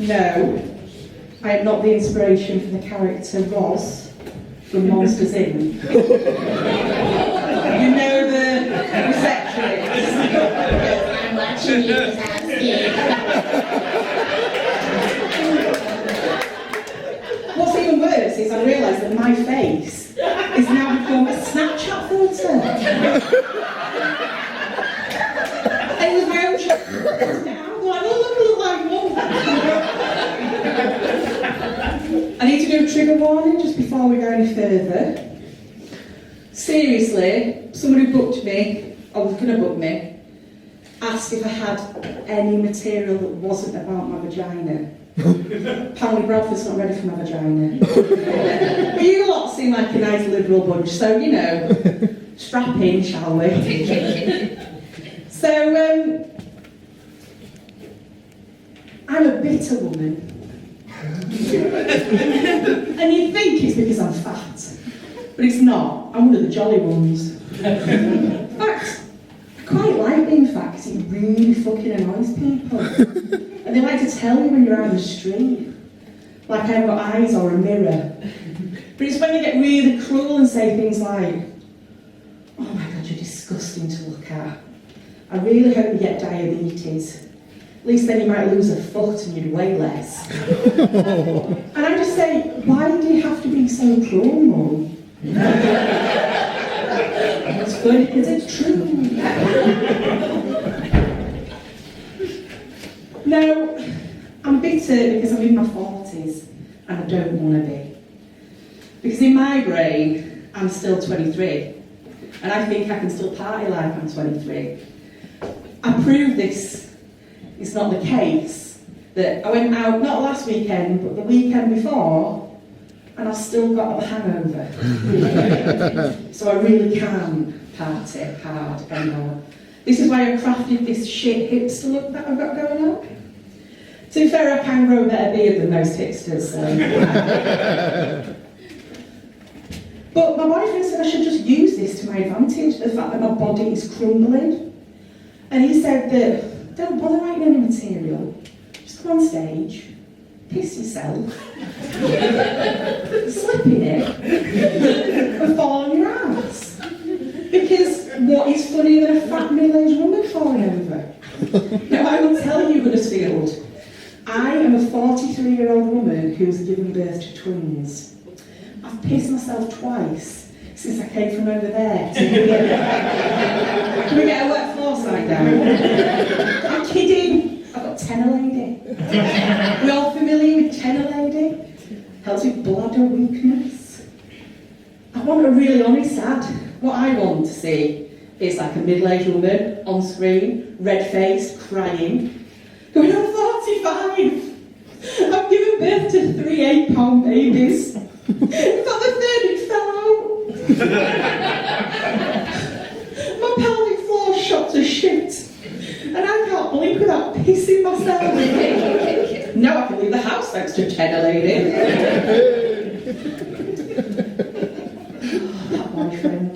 No, I am not the inspiration for the character Roz from Monsters Inc. You know the receptionist. I'm watching you as I'm scared. What's even worse is I realise that my face is now become a Snapchat filter. It was my own show. Now I'm like, oh, look like mum. I need to do a trigger warning just before we go any further. Seriously, someone who booked me, or was going to book me, asked if I had any material that wasn't about my vagina. Apparently Bradford's not ready for my vagina. But you lot seem like a nice liberal bunch, so, you know, strap in, shall we? So, I'm a bitter woman. And you'd think it's because I'm fat, but it's not. I'm one of the jolly ones. In fact, I quite like being fat because it really fucking annoys people. And they like to tell you when you're out on the street, like I haven't got eyes or a mirror. But it's when they get really cruel and say things like, oh my God, you're disgusting to look at. I really hope you get diabetes. At least then you might lose a foot and you'd weigh less. And I just say, why do you have to be so cruel, Mum? It's funny because it's true. No, I'm bitter because I'm in my 40s and I don't want to be. Because in my brain, I'm still 23. And I think I can still party like I'm 23. I proved this is not the case. That I went out, not last weekend, but the weekend before, and I've still got a hangover. So I really can't party hard anymore. This is why I crafted this shit hipster look that I've got going on. To be fair, I can grow a better beard than most hipsters, so. But my boyfriend said I should just use this to my advantage, the fact that my body is crumbling. And he said that, don't bother writing any material, just come on stage, piss yourself, slip in it, and fall on your ass. Because what is funnier than a fat middle-aged woman falling over? Now I will tell you, Huddersfield, I am a 43-year-old woman who's given birth to twins. I've pissed myself twice since I came from over there. Can we get a wet floor side down? I'm kidding. I've got tenor lady. We're all familiar with tenor lady? Helps with bladder weakness. I want a really honest ad. What I want to see is like a middle-aged woman on screen, red-faced, crying, going, I'm 45. I've given birth to 3 8-pound babies. In fact, the third it fell out. My pelvic floor shot to shit. And I can't blink without pissing myself. Now I can leave the house thanks to tenor lady. Oh, that boyfriend.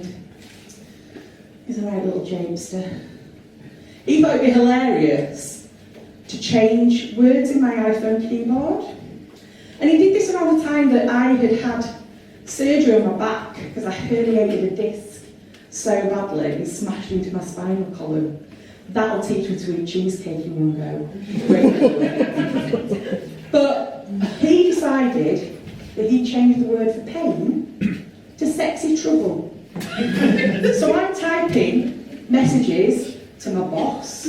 He's a right little Jamester. He thought it'd be hilarious to change words in my iPhone keyboard. And he did this around the time that I had surgery on my back because I herniated a disc so badly it smashed into my spinal column. That'll teach me to eat cheesecake in one go. But he decided that he'd change the word for pain to sexy trouble. So I'm typing messages to my boss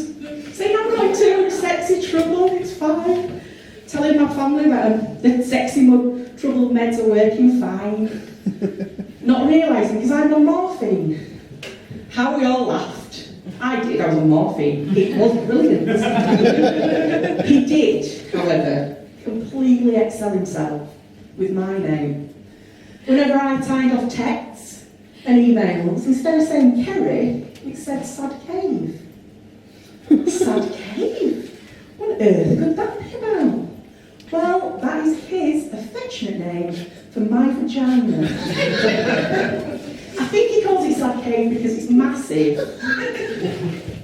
saying I'm going to sexy trouble, it's fine. Telling my family that the sexy trouble meds are working fine. Not realising, because I'm on morphine. How we all laughed. I did, I was on morphine. It was brilliant. He did, however, completely excel himself with my name. Whenever I tied off texts and emails, instead of saying Kerry, it said Sad Cave. Sad Cave? What on earth could that be about? Well, that is his affectionate name for my vagina. I think he calls it Sad Cave because it's massive,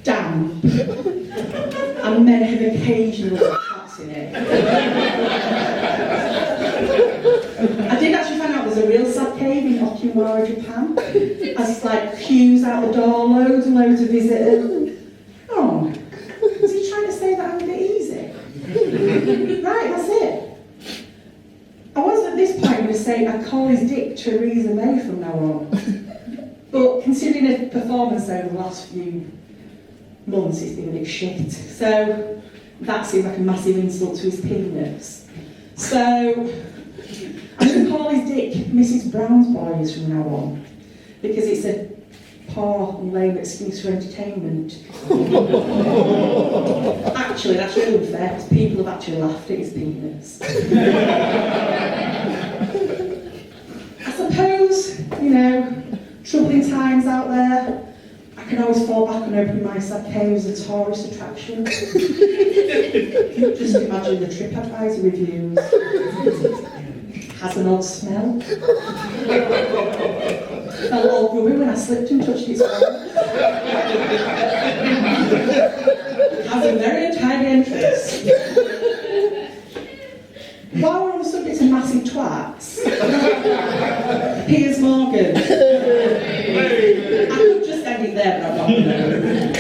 damp, and men have occasionally got cats in it. Mara, Japan. As it's like queues out the door, loads and loads of visitors. Oh, was he trying to say that I'm a bit easy? Right, that's it. I was at this point going to say I call his dick Theresa May from now on. But considering his performance over the last few months, it's been a bit shit. So that seems like a massive insult to his penis. So I'm going to call his dick Mrs. Brown's Boys from now on, because it's a poor and lame excuse for entertainment. Actually, that's really unfair, because people have actually laughed at his penis. I suppose, you know, troubling times out there, I can always fall back on open mics arcade as a tourist attraction. Just imagine the TripAdvisor reviews. Has an odd smell. Felt all grubby when I slipped and touched its phone. Has a very untidy entrance. While we're on the subject of massive twats, Piers Morgan. I could just end it there, but I'm not going to.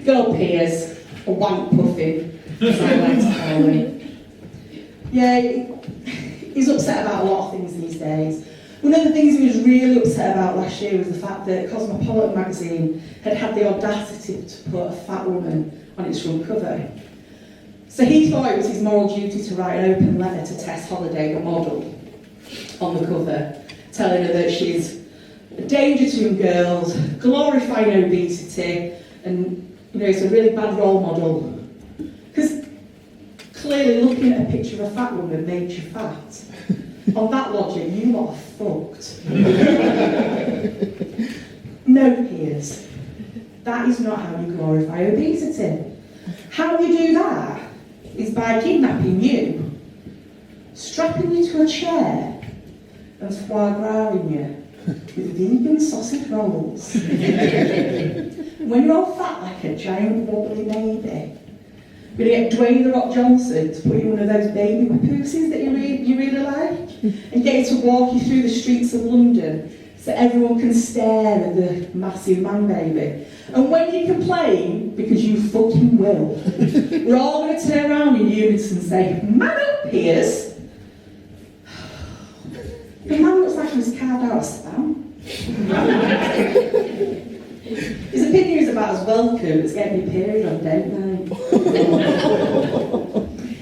Go Piers, a wank puffin, as I like to call him. Yeah, he's upset about a lot of things these days. One of the things he was really upset about last year was the fact that Cosmopolitan magazine had the audacity to put a fat woman on its front cover. So he thought it was his moral duty to write an open letter to Tess Holliday, the model, on the cover, telling her that she's a danger to young girls, glorifying obesity, and you know, it's a really bad role model. Because clearly looking at a picture of a fat woman made you fat. On that logic, you lot are fucked. No, Piers. That is not how you glorify obesity. How you do that is by kidnapping you, strapping you to a chair, and foie gras-ing you with vegan sausage rolls. When you're all fat like a giant wobbly baby, we're going to get Dwayne The Rock Johnson to put you in one of those baby papooses that you really like, and get you to walk you through the streets of London so everyone can stare at the massive man baby. And when you complain, because you fucking will, we're all going to turn around in unison and say, "Man up, Piers." The man looks like he was carved out of spam. His opinion is about as welcome as getting your period on date night.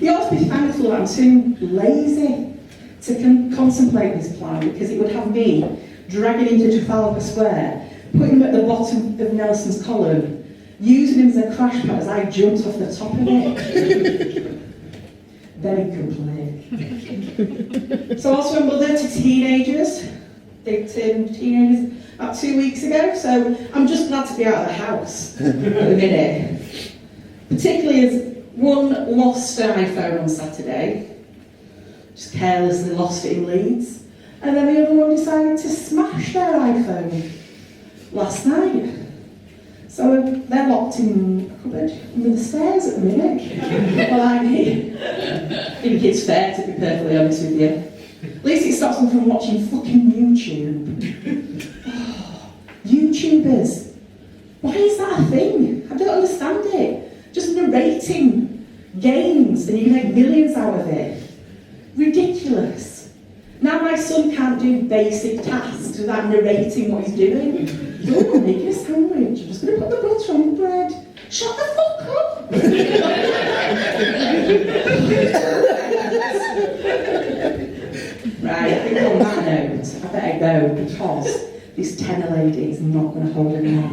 You ought to be thankful that I'm too lazy to contemplate this plan, because it would have me dragging him to Trafalgar Square, putting him at the bottom of Nelson's column, using him as a crash pad as I jumped off the top of it. Then he'd complain. So also a mother to teenagers. They turned teenagers about 2 weeks ago, so I'm just glad to be out of the house at the minute. Particularly as one lost an iPhone on Saturday, just carelessly lost it in Leeds, and then the other one decided to smash their iPhone last night. So they're locked in a cupboard under the stairs at the minute. Well, I'm here. I think it's fair, to be perfectly honest with you. At least it stops them from watching fucking YouTube. Oh, YouTubers. Why is that a thing? I don't understand it. Just narrating games and you can make millions out of it. Ridiculous. Now my son can't do basic tasks without narrating what he's doing. Oh, I'm making a sandwich. I'm just going to put the butter on the bread. Shut the fuck up! Right, I think on that note, I better go, because this tenor lady is not going to hold any more.